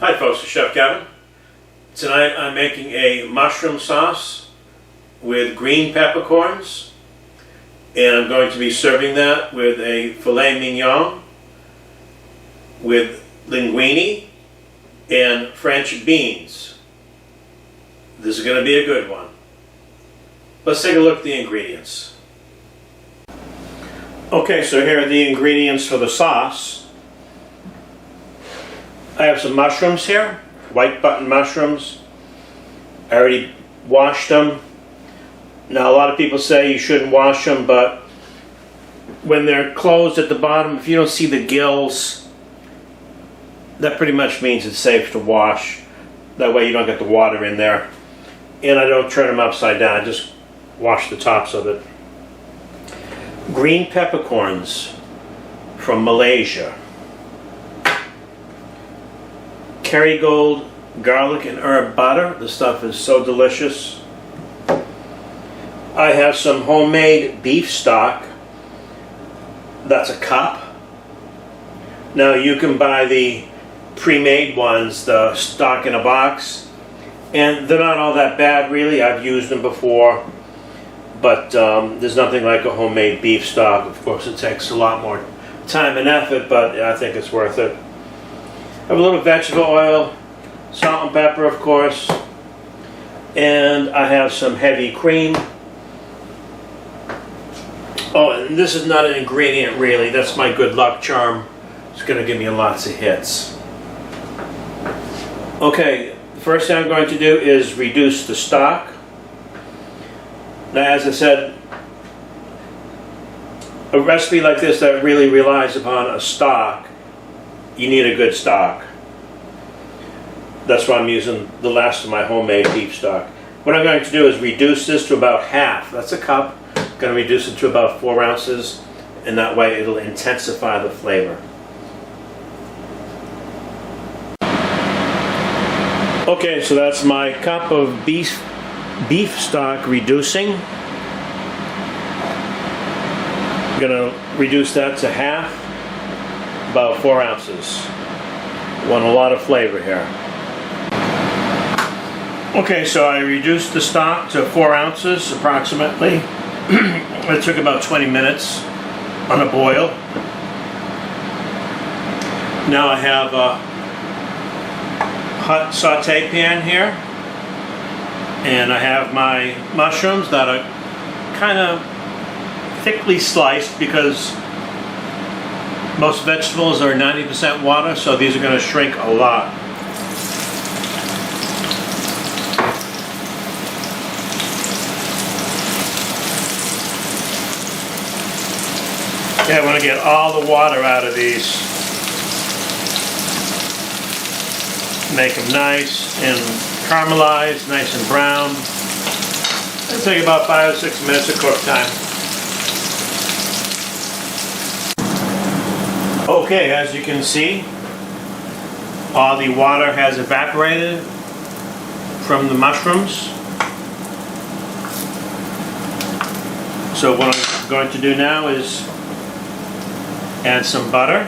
Hi folks, it's Chef Kevin. Tonight I'm making a mushroom sauce with green peppercorns, and I'm going to be serving that with a filet mignon with linguine and French beans. This is going to be a good one. Let's take a look at the ingredients. Okay, so here are the ingredients for the sauce. I have some mushrooms here, white button mushrooms. I already washed them. Now a lot of people say you shouldn't wash them, but when they're closed at the bottom, if you don't see the gills, that pretty much means it's safe to wash. That way you don't get the water in there. And I don't turn them upside down, I just wash the tops of it. Green peppercorns from Malaysia. Kerrygold garlic and herb butter. This stuff is so delicious. I have some homemade beef stock. That's a cup. Now you can buy the pre-made ones, the stock in a box, and they're not all that bad really. I've used them before, but there's nothing like a homemade beef stock. Of course it takes a lot more time and effort, but I think it's worth it. I have a little vegetable oil, salt and pepper of course, and I have some heavy cream. Oh, and this is not an ingredient really, that's my good luck charm. It's going to give me lots of hits. Okay, the first thing I'm going to do is reduce the stock. Now as I said, a recipe like this that really relies upon a stock, you need a good stock. That's why I'm using the last of my homemade beef stock. What I'm going to do is reduce this to about half. That's a cup. I'm going to reduce it to about 4 ounces, and that way it'll intensify the flavor. Okay, so that's my cup of beef stock reducing. I'm going to reduce that to half. About 4 ounces. Want a lot of flavor here. Okay, so I reduced the stock to 4 ounces approximately. It took about 20 minutes on a boil. Now I have a hot saute pan here, and I have my mushrooms that are kind of thickly sliced because most vegetables are 90% water, so these are going to shrink a lot. Yeah, I want to get all the water out of these. Make them nice and caramelized, nice and brown. It'll take about 5 or 6 minutes of cook time. Okay, as you can see, all the water has evaporated from the mushrooms. So what I'm going to do now is add some butter.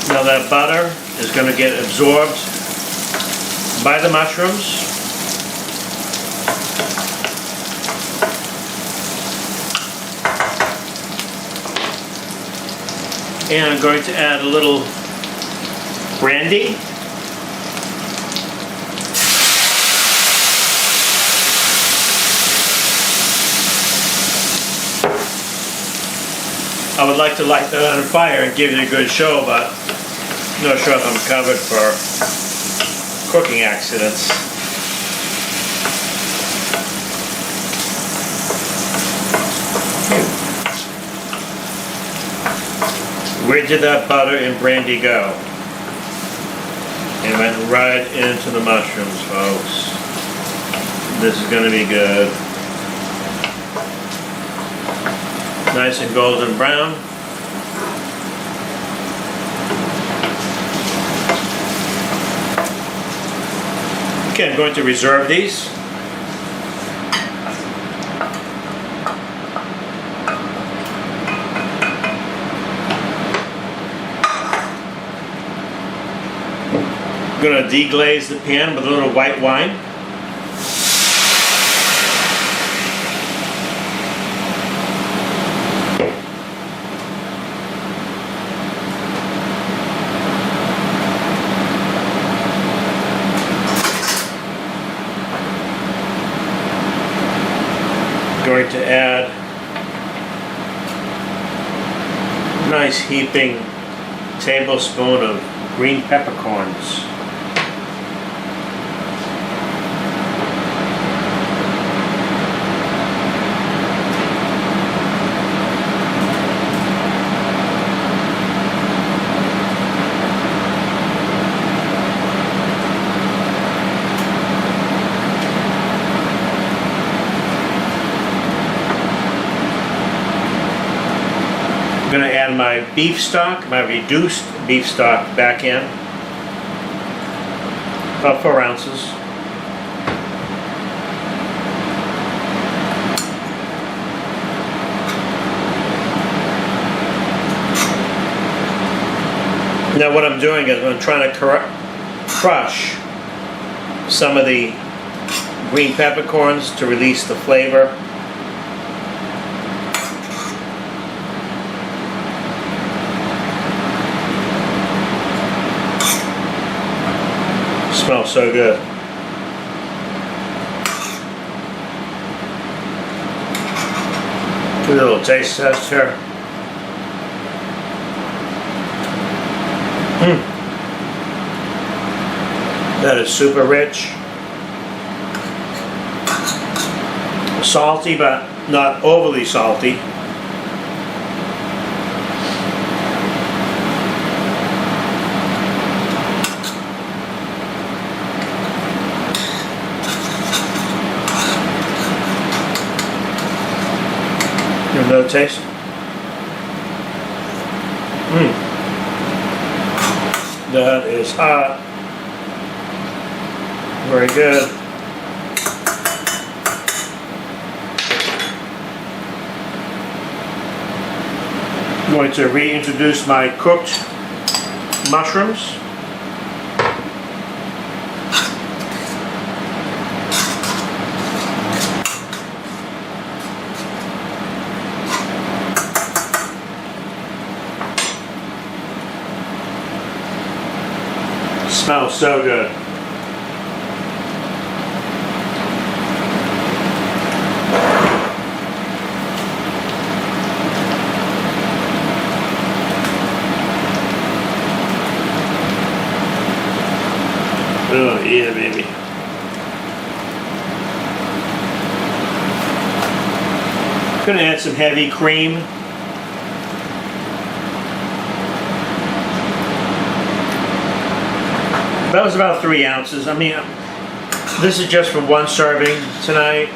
Now that butter is going to get absorbed by the mushrooms. And I'm going to add a little brandy. I would like to light that on fire and give you a good show, but I'm not sure if I'm covered for cooking accidents. Where did that butter and brandy go? It went right into the mushrooms, folks. This is going to be good. Nice and golden brown. Okay, I'm going to reserve these. I'm going to deglaze the pan with a little white wine. Going to add a nice heaping tablespoon of green peppercorns. I'm going to add my beef stock, my reduced beef stock back in, about 4 ounces. Now what I'm doing is I'm trying to crush some of the green peppercorns to release the flavor. Smells so good. Do a little taste test here. That is super rich. Salty, but not overly salty. Another taste. That is hot. Very good. I'm going to reintroduce my cooked mushrooms. Smells so good. Oh yeah, baby. Gonna add some heavy cream. That was about 3 ounces. I mean, this is just for one serving tonight.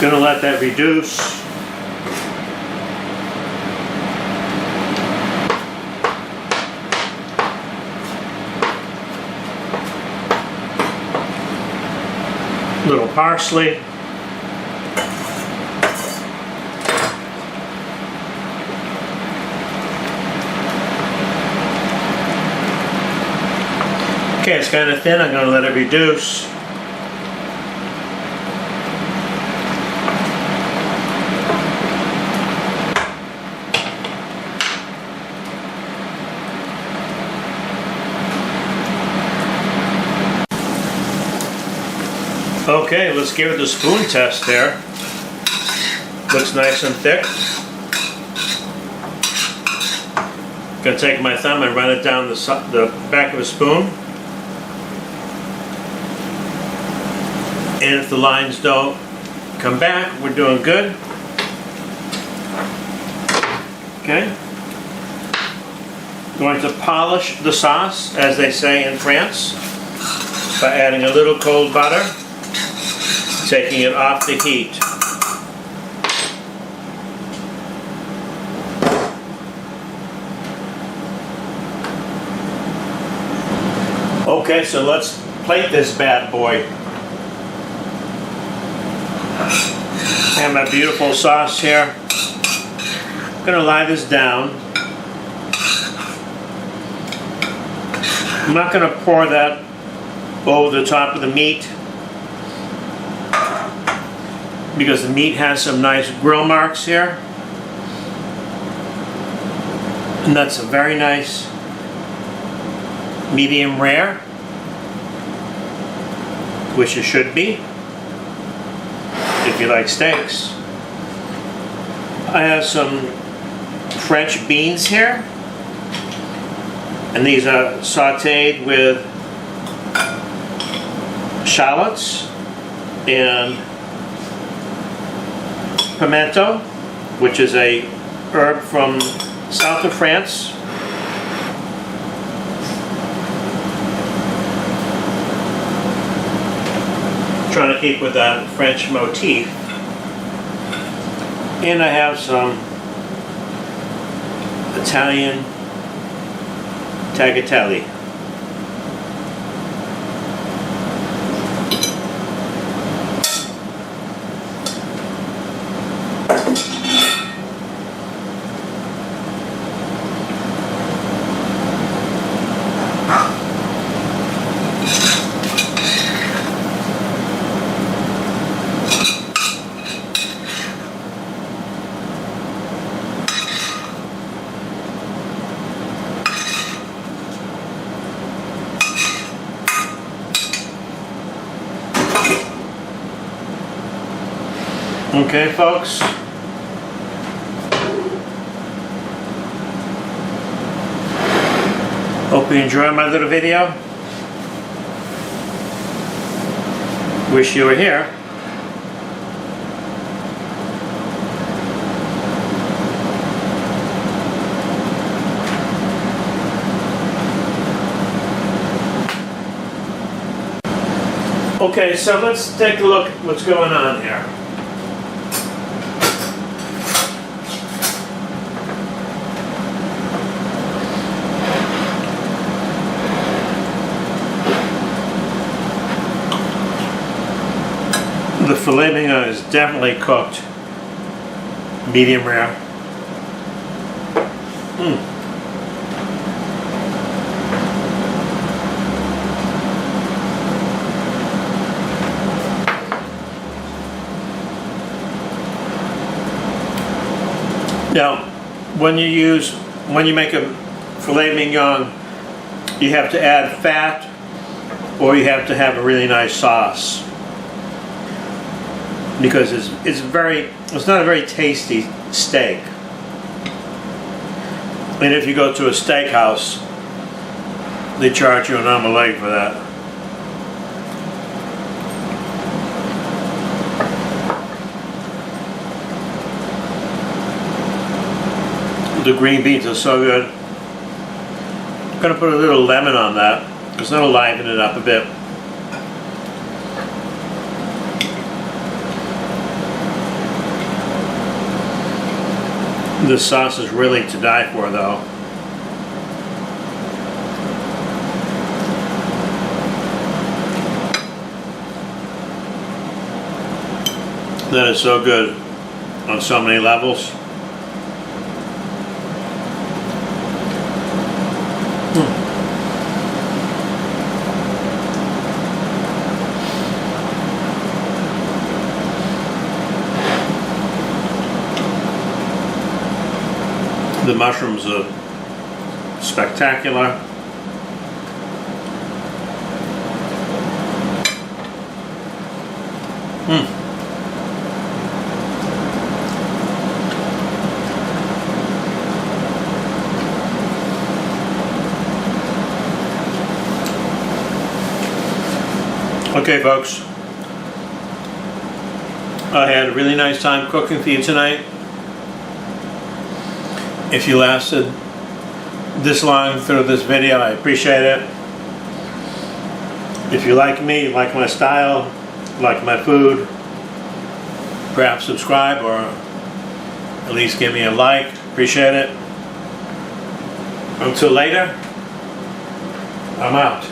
Gonna let that reduce. Little parsley. Okay, it's kind of thin. I'm gonna let it reduce. Okay, let's give it the spoon test there. Looks nice and thick. Gonna take my thumb and run it down the back of a spoon. And if the lines don't come back, we're doing good. Okay. Going to polish the sauce, as they say in France, by adding a little cold butter, taking it off the heat. Okay, so let's plate this bad boy. I have my beautiful sauce here. I'm gonna lie this down. I'm not gonna pour that over the top of the meat because the meat has some nice grill marks here. And that's a very nice medium rare, which it should be if you like steaks. I have some French beans here, and these are sauteed with shallots and pimento, which is a herb from south of France. Trying to keep with that French motif. And I have some Italian tagliatelle. Okay, folks. Hope you enjoyed my little video. Wish you were here. Okay, so let's take a look at what's going on here. The filet mignon is definitely cooked medium rare. Now, when you make a filet mignon, you have to add fat, or you have to have a really nice sauce, because it's not a very tasty steak. And if you go to a steakhouse, they charge you an arm and a leg for that. The green beans are so good. I'm gonna put a little lemon on that, because that'll liven it up a bit. This sauce is really to die for, though. That is so good on so many levels. The mushrooms are spectacular. Okay, folks, I had a really nice time cooking for you tonight. If you lasted this long through this video. I appreciate it. If you like me, like my style, like my food, perhaps subscribe or at least give me a like. Appreciate it. Until later, I'm out.